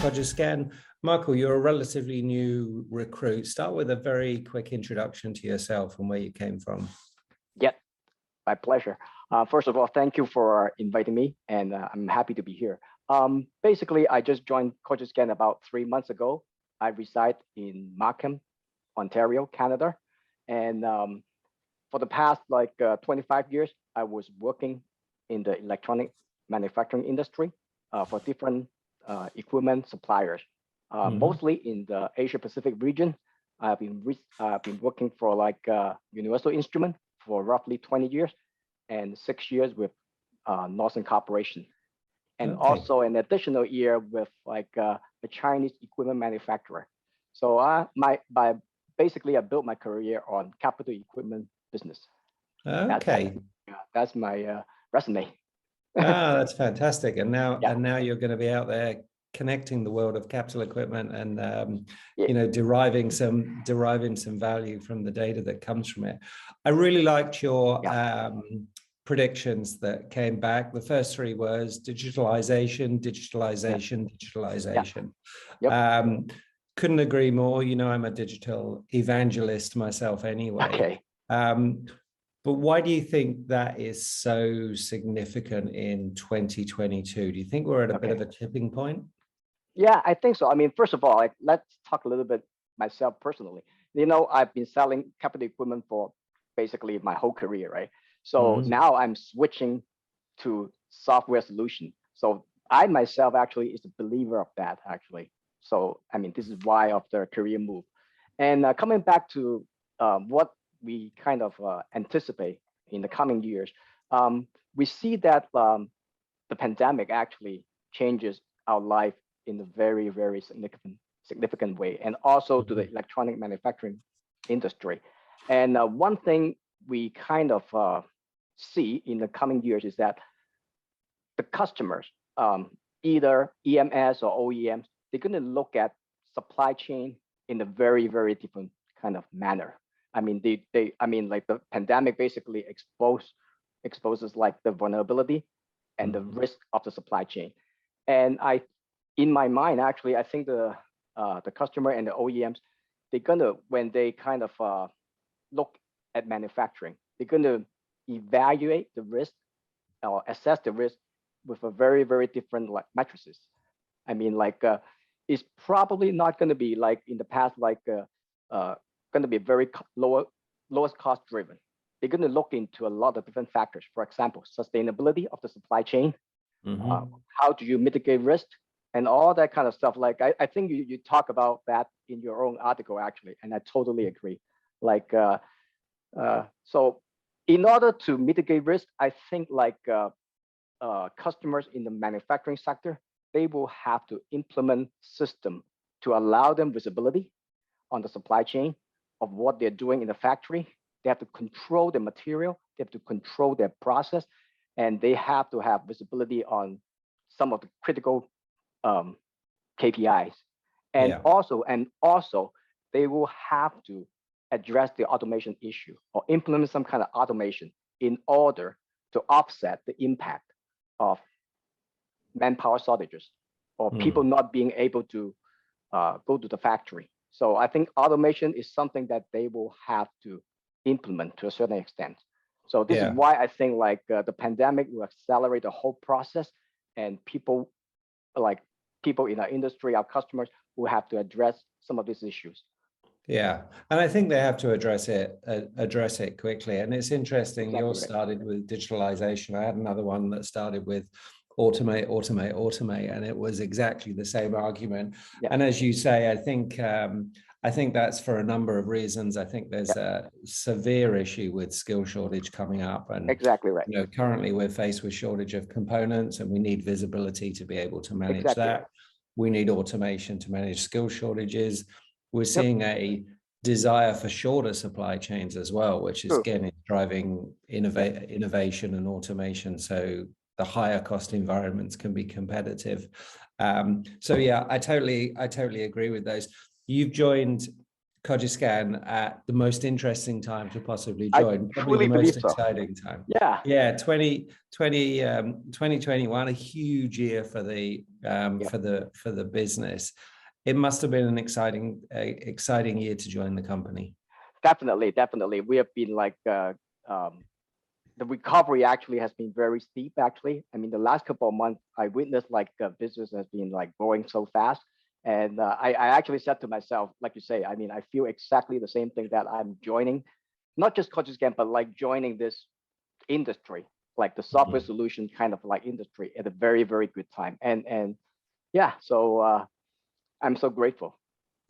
Cogiscan. Michael, you're a relatively new recruit. Start with a very quick introduction to yourself and where you came from. Yep, my pleasure. First of all, thank you for inviting me, and I'm happy to be here. Basically, I just joined Cogiscan about 3 months ago. I reside in Markham, Ontario, Canada, and for the past 25 years, I was working in the electronic manufacturing industry for different equipment suppliers, mostly in the Asia Pacific region. I've been working for Universal Instrument for roughly 20 years and 6 years with Northern Corporation, and also an additional year with a Chinese equipment manufacturer. So basically I built my career on capital equipment business. Okay, that's my resume. That's fantastic. And now you're going to be out there connecting the world of capital equipment and deriving some value from the data that comes from it. I really liked your predictions that came back. The first three was digitalization. Couldn't agree more. I'm a digital evangelist myself anyway. But why do you think that is so significant in 2022? Do you think we're at a bit of a tipping point? Yeah, I think so. I mean, first of all, let's talk a little bit myself personally. I've been selling capital equipment for basically my whole career, right? So now I'm switching to software solution. So I myself actually is a believer of that, actually. So, I mean, this is why of the career move. And coming back to what we kind of anticipate in the coming years, we see that the pandemic actually changes our life in a very, very significant way, and also to the electronic manufacturing industry. And one thing we kind of see in the coming years is that the customers, either EMS or OEMs, they're going to look at supply chain in a very, very different kind of manner. I mean, the pandemic basically exposes the vulnerability and the risk of the supply chain. And in my mind, actually, I think the customer and the OEMs, they're gonna, when they kind of look at manufacturing, they're gonna evaluate the risk or assess the risk with a very, very different matrices. I mean, it's probably not going to be like in the past, going to be very lowest cost driven. They're going to look into a lot of different factors. For example, sustainability of the supply chain. How do you mitigate risk, and all that kind of stuff. I think you talk about that in your own article, actually, and I totally agree. So in order to mitigate risk, I think customers in the manufacturing sector, they will have to implement system to allow them visibility on the supply chain of what they're doing in the factory. They have to control the material, they have to control their process, and they have to have visibility on some of the critical KPIs. And also they will have to address the automation issue or implement some kind of automation in order to offset the impact of manpower shortages or people not being able to go to the factory. So I think automation is something that they will have to implement to a certain extent. So this is why I think the pandemic will accelerate the whole process, and people in our industry, our customers, will have to address some of these issues. Yeah, and I think they have to address it quickly. And it's interesting, yours started with digitalization. I had another one that started with automate, and it was exactly the same argument. And as you say, I think that's for a number of reasons. I think there's a severe issue with skill shortage coming up, and currently we're faced with shortage of components, and we need visibility to be able to manage that. We need automation to manage skill shortages. We're seeing a desire for shorter supply chains as well, which is again driving innovation and automation, so the higher cost environments can be competitive. So yeah, I totally agree with those. You've joined Cogiscan at the most interesting time to possibly join, probably the most exciting time. 2021, a huge year for the for the business. It must have been an exciting year to join the company. Definitely. We have been like the recovery actually has been very steep. Actually, I mean, the last couple of months, I witnessed like business has been like growing so fast, and I actually said to myself, like you say, I mean, I feel exactly the same thing, that I'm joining, not just Cogiscan, but like joining this industry, like the software solution kind of like industry, at a very, very good time. And yeah, so I'm so grateful.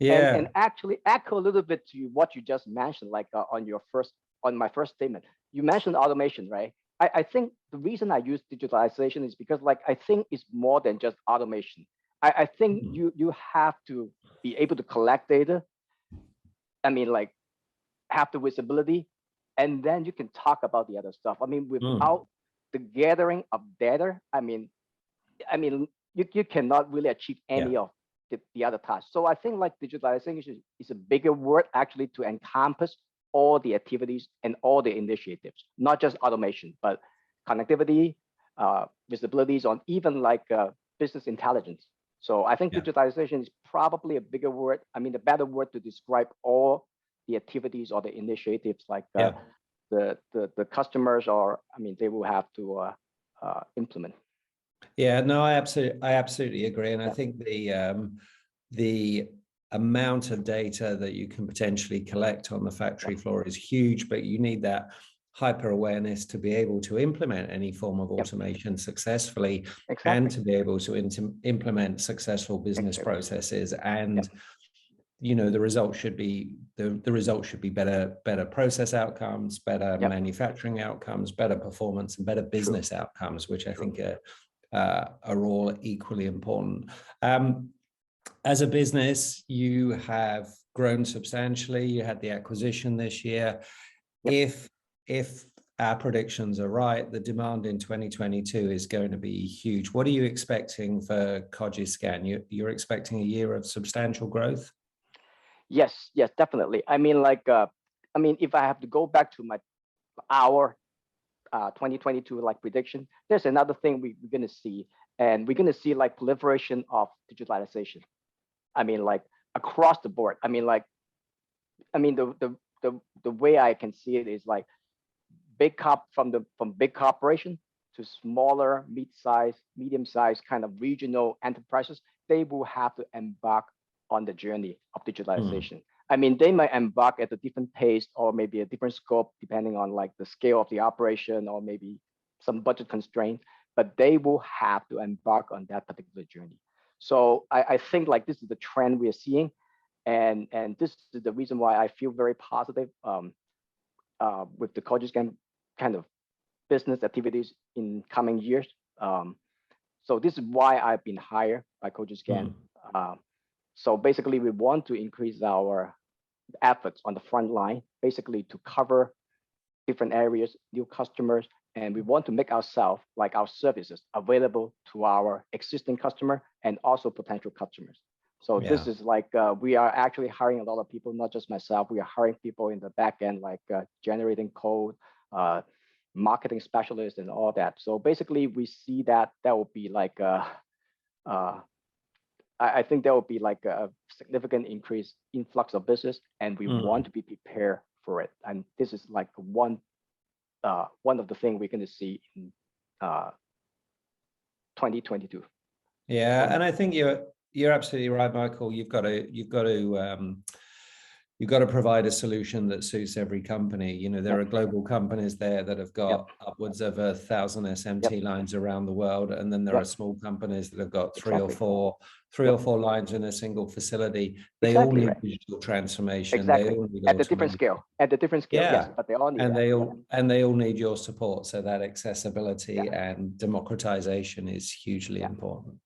Yeah. And actually echo a little bit to what you just mentioned, like on my first statement, you mentioned automation, right? I think the reason I use digitalization is because like I think it's more than just automation. I think you have to be able to collect data. I mean, like have the visibility, and then you can talk about the other stuff. I mean, without the gathering of data, I mean, you cannot really achieve any of the other tasks. So I think like digitalization is a bigger word actually to encompass all the activities and all the initiatives, not just automation, but connectivity, visibilities on even like business intelligence. So I think digitalization is probably a bigger word. I mean, the better word to describe all the activities or the initiatives like the customers, or I mean, they will have to implement. Yeah, no, I absolutely agree, and I think the amount of data that you can potentially collect on the factory floor is huge, but you need that hyper awareness to be able to implement any form of automation successfully, and to be able to implement successful business processes. And you know, the result should be better process outcomes, better manufacturing outcomes, better performance, and better business outcomes, which I think are all equally important. As a business, you have grown substantially. You had the acquisition this year. If our predictions are right, the demand in 2022 is going to be huge. What are you expecting for Cogiscan? You're expecting a year of substantial growth? Yes, definitely. I mean, like, if I have to go back to our 2022 like prediction, there's another thing we're going to see, and we're going to see like proliferation of digitalization. I mean, like across the board. I mean, like, the way I can see it is like from big corporation to smaller, medium-sized kind of regional enterprises. They will have to embark on the journey of digitalization. I mean, they might embark at a different pace or maybe a different scope, depending on like the scale of the operation or maybe some budget constraints, but they will have to embark on that particular journey. So I think like this is the trend we are seeing, and this is the reason why I feel very positive with the Cogiscan kind of business activities in coming years. So this is why I've been hired by Cogiscan. So basically, we want to increase our efforts on the front line, basically to cover different areas, new customers, and we want to make ourselves, like our services, available to our existing customer and also potential customers. So this is like, we are actually hiring a lot of people, not just myself. We are hiring people in the back end, like generating code, marketing specialists and all that. So basically, we see that will be like, I think there will be like a significant influx of business, and we want to be prepared for it. And this is like one of the things we're going to see in 2022. Yeah, and I think you're absolutely right, Michael. You've got to provide a solution that suits every company. You know, there are global companies there that have got upwards of 1,000 SMT lines around the world, and then there are small companies that have got three or four lines in a single facility. They all need digital transformation. They all need at the different scale. Yes, but they all need and they all need your support. So that accessibility and democratization is hugely important.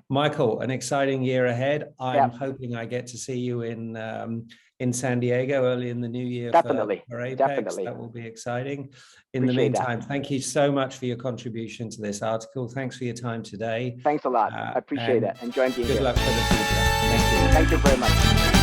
Michael, an exciting year ahead. I'm hoping I get to see you in San Diego early in the new year for Apex. That will be exciting. In the meantime, thank you so much for your contribution to this article. Thanks for your time today. Thanks a lot. I appreciate it. Enjoying being here. Good luck for the future. Thank you. Thank you very much.